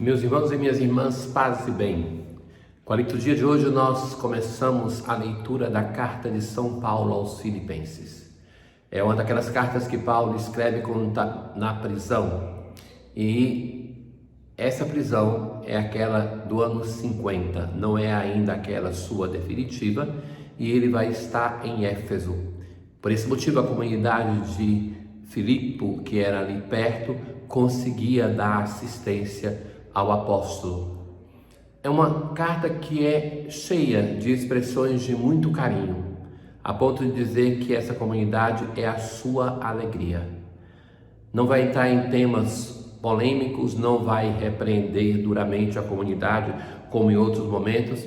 Meus irmãos e minhas irmãs, paz e bem. Com a liturgia de hoje nós começamos a leitura da carta de São Paulo aos Filipenses. É uma daquelas cartas que Paulo escreve quando está na prisão. E essa prisão é aquela do ano 50, não é ainda aquela sua definitiva, e ele vai estar em Éfeso. Por esse motivo a comunidade de Filipe, que era ali perto, conseguia dar assistência ao apóstolo. É uma carta que é cheia de expressões de muito carinho, a ponto de dizer que essa comunidade é a sua alegria. Não vai entrar em temas polêmicos, não vai repreender duramente a comunidade, como em outros momentos.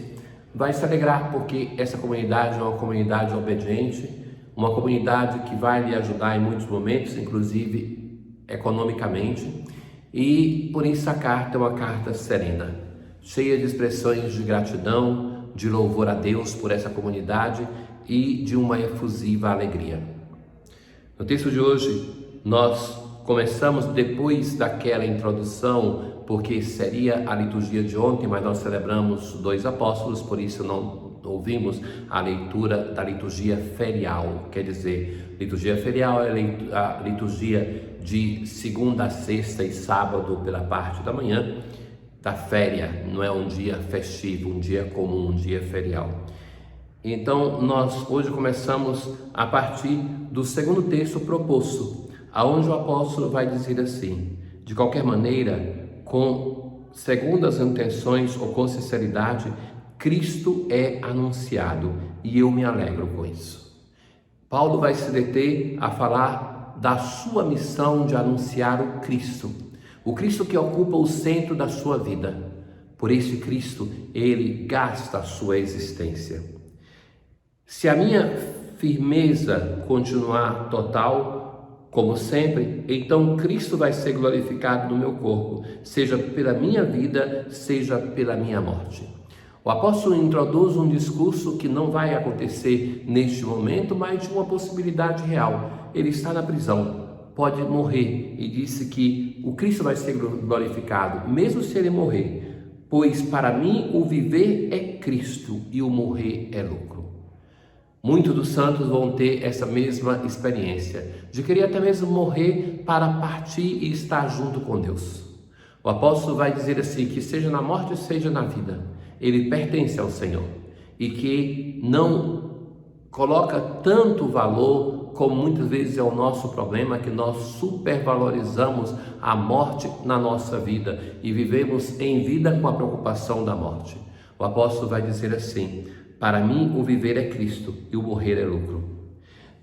Vai se alegrar porque essa comunidade é uma comunidade obediente, uma comunidade que vai lhe ajudar em muitos momentos, inclusive economicamente. E por isso a carta é uma carta serena, cheia de expressões de gratidão, de louvor a Deus por essa comunidade e de uma efusiva alegria. No texto de hoje, nós começamos depois daquela introdução, porque seria a liturgia de ontem, mas nós celebramos dois apóstolos, por isso não ouvimos a leitura da liturgia ferial. Quer dizer, liturgia ferial é a liturgia de segunda a sexta e sábado pela parte da manhã da féria, não é um dia festivo, um dia comum, um dia ferial. Então nós hoje começamos a partir do segundo texto proposto, aonde o apóstolo vai dizer assim: de qualquer maneira, segundo as intenções ou com sinceridade, Cristo é anunciado e eu me alegro com isso. Paulo vai se deter a falar da sua missão de anunciar o Cristo que ocupa o centro da sua vida. Por esse Cristo, ele gasta a sua existência. Se a minha firmeza continuar total, como sempre, então Cristo vai ser glorificado no meu corpo, seja pela minha vida, seja pela minha morte. O apóstolo introduz um discurso que não vai acontecer neste momento, mas de uma possibilidade real. Ele está na prisão, pode morrer, e disse que o Cristo vai ser glorificado, mesmo se ele morrer, pois para mim o viver é Cristo e o morrer é lucro. Muitos dos santos vão ter essa mesma experiência, de querer até mesmo morrer para partir e estar junto com Deus. O apóstolo vai dizer assim, que seja na morte, seja na vida, ele pertence ao Senhor, e que não coloca tanto valor, como muitas vezes é o nosso problema, que nós supervalorizamos a morte na nossa vida e vivemos em vida com a preocupação da morte. O apóstolo vai dizer assim: para mim o viver é Cristo e o morrer é lucro.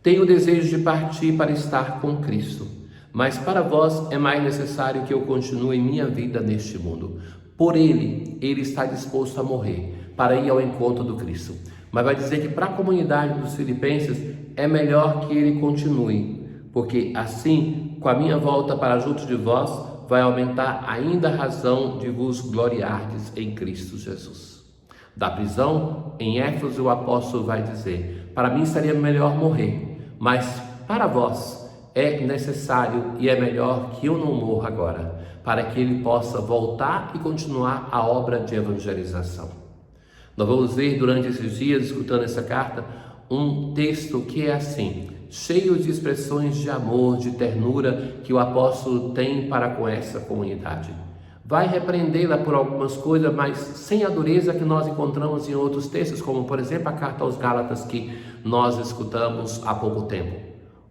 Tenho o desejo de partir para estar com Cristo, mas para vós é mais necessário que eu continue minha vida neste mundo. Por ele está disposto a morrer, para ir ao encontro do Cristo. Mas vai dizer que para a comunidade dos filipenses é melhor que ele continue, porque assim, com a minha volta para junto de vós, vai aumentar ainda a razão de vos gloriardes em Cristo Jesus. Da prisão, em Éfeso, o apóstolo vai dizer: para mim seria melhor morrer, mas para vós é necessário e é melhor que eu não morra agora, para que ele possa voltar e continuar a obra de evangelização. Nós vamos ver durante esses dias, escutando essa carta, um texto que é assim, cheio de expressões de amor, de ternura que o apóstolo tem para com essa comunidade. Vai repreendê-la por algumas coisas, mas sem a dureza que nós encontramos em outros textos, como por exemplo a carta aos Gálatas que nós escutamos há pouco tempo.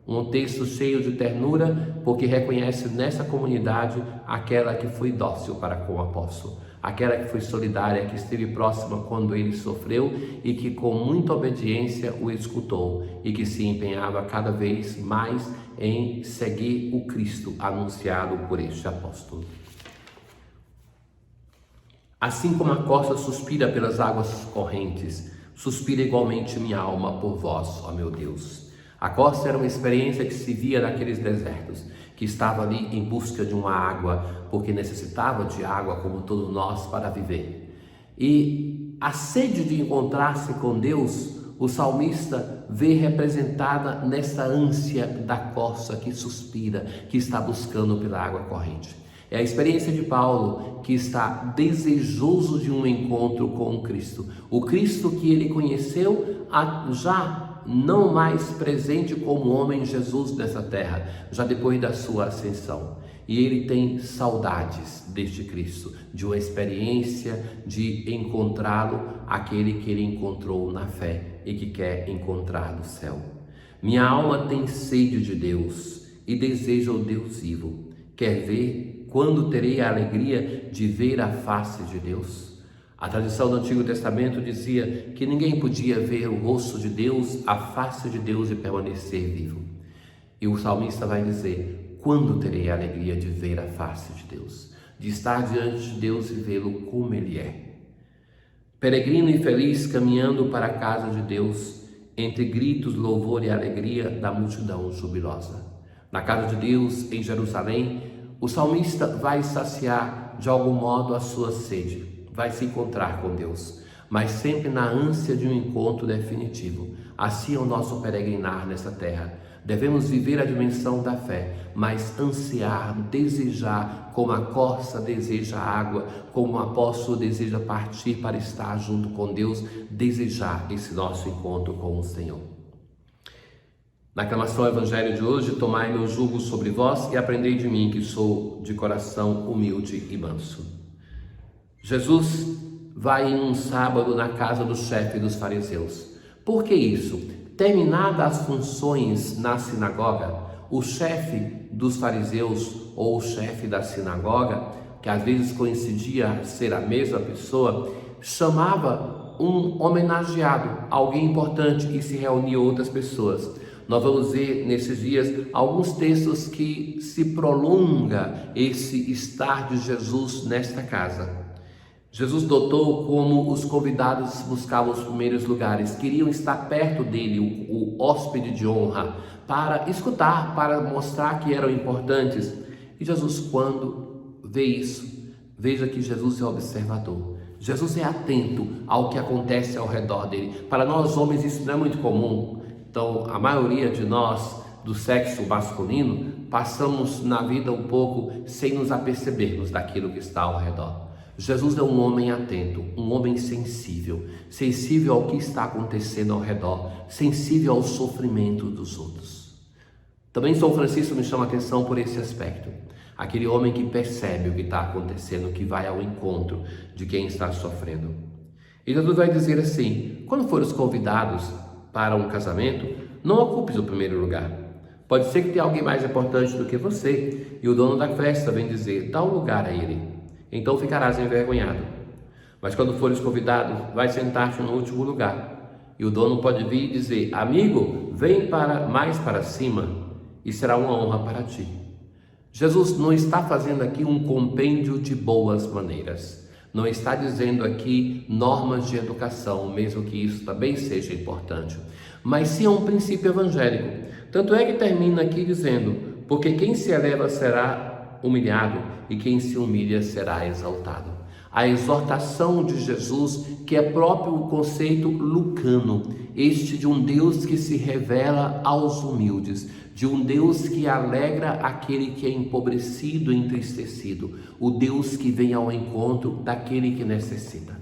Um texto cheio de ternura, porque reconhece nessa comunidade aquela que foi dócil para com o apóstolo, aquela que foi solidária, que esteve próxima quando ele sofreu e que com muita obediência o escutou e que se empenhava cada vez mais em seguir o Cristo anunciado por este apóstolo. Assim como a costa suspira pelas águas correntes, suspira igualmente minha alma por vós, ó meu Deus. A costa era uma experiência que se via naqueles desertos, que estava ali em busca de uma água, porque necessitava de água como todos nós para viver. E a sede de encontrar-se com Deus, o salmista vê representada nessa ânsia da costa que suspira, que está buscando pela água corrente. É a experiência de Paulo, que está desejoso de um encontro com Cristo. O Cristo que ele conheceu já não mais presente como homem Jesus nessa terra, já depois da sua ascensão. E ele tem saudades deste Cristo, de uma experiência de encontrá-lo, aquele que ele encontrou na fé e que quer encontrar no céu. Minha alma tem sede de Deus e deseja o Deus vivo. Quer ver quando terei a alegria de ver a face de Deus? A tradição do Antigo Testamento dizia que ninguém podia ver o rosto de Deus, a face de Deus e permanecer vivo. E o salmista vai dizer: quando terei a alegria de ver a face de Deus, de estar diante de Deus e vê-lo como Ele é? Peregrino e feliz caminhando para a casa de Deus, entre gritos, louvor e alegria da multidão jubilosa. Na casa de Deus, em Jerusalém, o salmista vai saciar de algum modo a sua sede, vai se encontrar com Deus, mas sempre na ânsia de um encontro definitivo. Assim é o nosso peregrinar nessa terra. Devemos viver a dimensão da fé, mas ansiar, desejar, como a corça deseja a água, como o apóstolo deseja partir para estar junto com Deus, desejar esse nosso encontro com o Senhor. Na aclamação ao Evangelho de hoje, tomai meu jugo sobre vós e aprendei de mim, que sou de coração humilde e manso. Jesus vai em um sábado na casa do chefe dos fariseus. Por que isso? Terminadas as funções na sinagoga, o chefe dos fariseus ou o chefe da sinagoga, que às vezes coincidia ser a mesma pessoa, chamava um homenageado, alguém importante, e se reunia outras pessoas. Nós vamos ver nesses dias alguns textos que se prolonga esse estar de Jesus nesta casa. Jesus notou como os convidados buscavam os primeiros lugares, queriam estar perto dele, o hóspede de honra, para escutar, para mostrar que eram importantes. E Jesus, quando vê isso, veja que Jesus é observador. Jesus é atento ao que acontece ao redor dele. Para nós homens isso não é muito comum. Então, a maioria de nós, do sexo masculino, passamos na vida um pouco sem nos apercebermos daquilo que está ao redor. Jesus é um homem atento, um homem sensível, sensível ao que está acontecendo ao redor, sensível ao sofrimento dos outros. Também São Francisco me chama a atenção por esse aspecto. Aquele homem que percebe o que está acontecendo, que vai ao encontro de quem está sofrendo. E Jesus vai dizer assim: quando forem convidados para um casamento, não ocupes o primeiro lugar. Pode ser que tenha alguém mais importante do que você, e o dono da festa vem dizer: dá um lugar a ele. Então ficarás envergonhado. Mas quando fores convidado, vai sentar-te no último lugar. E o dono pode vir e dizer: amigo, vem mais para cima, e será uma honra para ti. Jesus não está fazendo aqui um compêndio de boas maneiras. Não está dizendo aqui normas de educação, mesmo que isso também seja importante. Mas sim é um princípio evangélico. Tanto é que termina aqui dizendo: porque quem se eleva será humilhado, e quem se humilha será exaltado. A exortação de Jesus, que é próprio o conceito lucano, este de um Deus que se revela aos humildes, de um Deus que alegra aquele que é empobrecido e entristecido, o Deus que vem ao encontro daquele que necessita.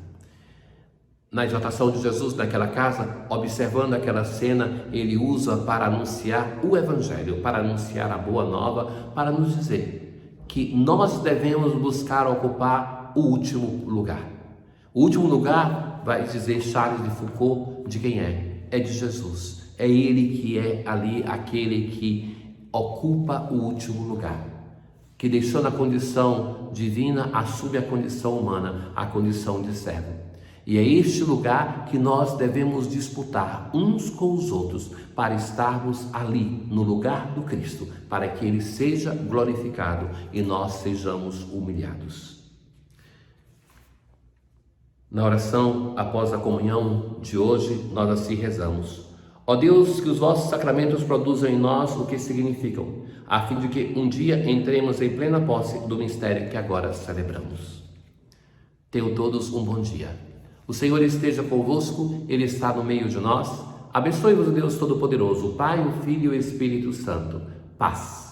Na exortação de Jesus naquela casa, observando aquela cena, ele usa para anunciar o Evangelho, para anunciar a boa nova, para nos dizer que nós devemos buscar ocupar o último lugar. O último lugar, vai dizer Charles de Foucault, de quem é? É de Jesus. É ele que é ali aquele que ocupa o último lugar, que deixou na condição divina, assume a condição humana, a condição de servo. E é este lugar que nós devemos disputar uns com os outros, para estarmos ali, no lugar do Cristo, para que Ele seja glorificado e nós sejamos humilhados. Na oração após a comunhão de hoje, nós assim rezamos: ó Deus, que os vossos sacramentos produzam em nós o que significam, a fim de que um dia entremos em plena posse do mistério que agora celebramos. Tenham todos um bom dia. O Senhor esteja convosco, Ele está no meio de nós. Abençoe-vos o Deus Todo-Poderoso, o Pai, o Filho e o Espírito Santo. Paz.